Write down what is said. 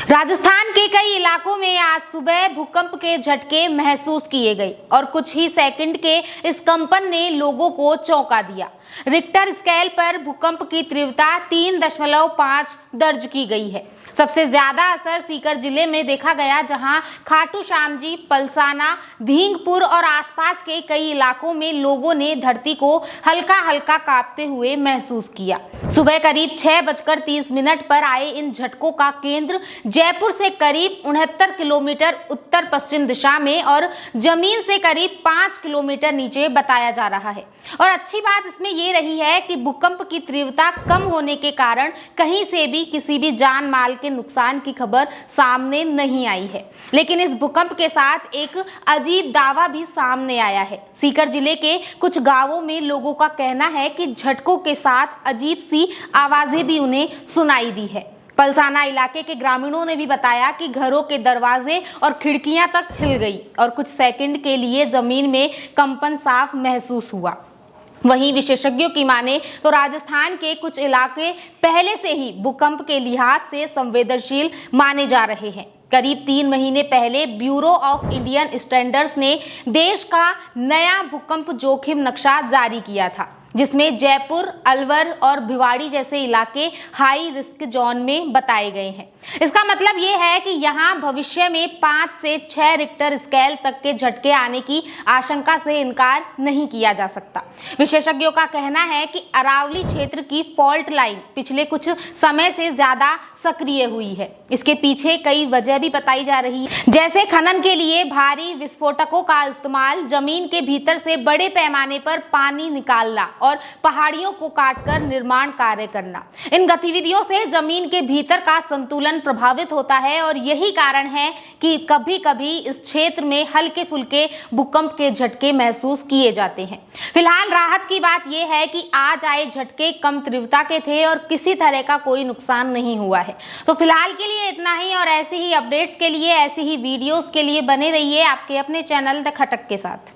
राजस्थान के कई इलाकों में आज सुबह भूकंप के झटके महसूस किए गए और कुछ ही सेकंड के इस कंपन ने लोगों को चौंका दिया। रिक्टर स्केल पर भूकंप की तीव्रता 3.5 दर्ज की गई है। सबसे ज्यादा असर सीकर जिले में देखा गया, जहां खाटू श्याम जी, पलसाना, धींगपुर और आसपास के कई इलाकों में लोगों ने धरती को हल्का हल्का कांपते हुए महसूस किया। सुबह करीब 6:30 पर आए इन झटकों का केंद्र जयपुर से करीब 69 किलोमीटर उत्तर पश्चिम दिशा में और जमीन से करीब 5 किलोमीटर नीचे बताया जा रहा है। और अच्छी बात इसमें यह रही है कि भूकंप की तीव्रता कम होने के कारण कहीं से भी किसी भी जान माल के नुकसान की खबर सामने नहीं आई है। लेकिन इस भूकंप के साथ एक अजीब दावा भी सामने आया है। सीकर जिले के कुछ गांवों में लोगों का कहना है कि झटकों के साथ अजीब सी आवाजें भी उन्हें सुनाई दी है। पलसाना इलाके के ग्रामीणों ने भी बताया कि घरों के दरवाजे और खिड़कियां तक हिल गई और कुछ सेकंड के लिए जमीन में कंपन साफ महसूस हुआ। वहीं विशेषज्ञों की माने तो राजस्थान के कुछ इलाके पहले से ही भूकंप के लिहाज से संवेदनशील माने जा रहे हैं। करीब 3 महीने पहले ब्यूरो ऑफ इंडियन स्टैंडर्ड्स ने देश का नया भूकंप जोखिम नक्शा जारी किया था, जिसमें जयपुर, अलवर और भिवाड़ी जैसे इलाके हाई रिस्क जोन में बताए गए हैं। इसका मतलब ये है कि यहाँ भविष्य में 5 से 6 रिक्टर स्केल तक के झटके आने की आशंका से इनकार नहीं किया जा सकता। विशेषज्ञों का कहना है कि अरावली क्षेत्र की फॉल्ट लाइन पिछले कुछ समय से ज्यादा सक्रिय हुई है। इसके पीछे कई वजह भी बताई जा रही है, जैसे खनन के लिए भारी विस्फोटकों का इस्तेमाल, जमीन के भीतर से बड़े पैमाने पर पानी निकालना और पहाड़ियों को काटकर निर्माण कार्य करना। इन गतिविधियों से जमीन के भीतर का संतुलन प्रभावित होता है और यही कारण है कि कभी कभी इस क्षेत्र में हल्के फुल्के भूकंप के झटके महसूस किए जाते हैं। फिलहाल राहत की बात यह है कि आज आए झटके कम तीव्रता के थे और किसी तरह का कोई नुकसान नहीं हुआ है। तो फिलहाल के लिए इतना ही, और ऐसे ही अपडेट्स के लिए, ऐसी ही वीडियोस के लिए बने रहिए आपके अपने चैनल द खटक के साथ।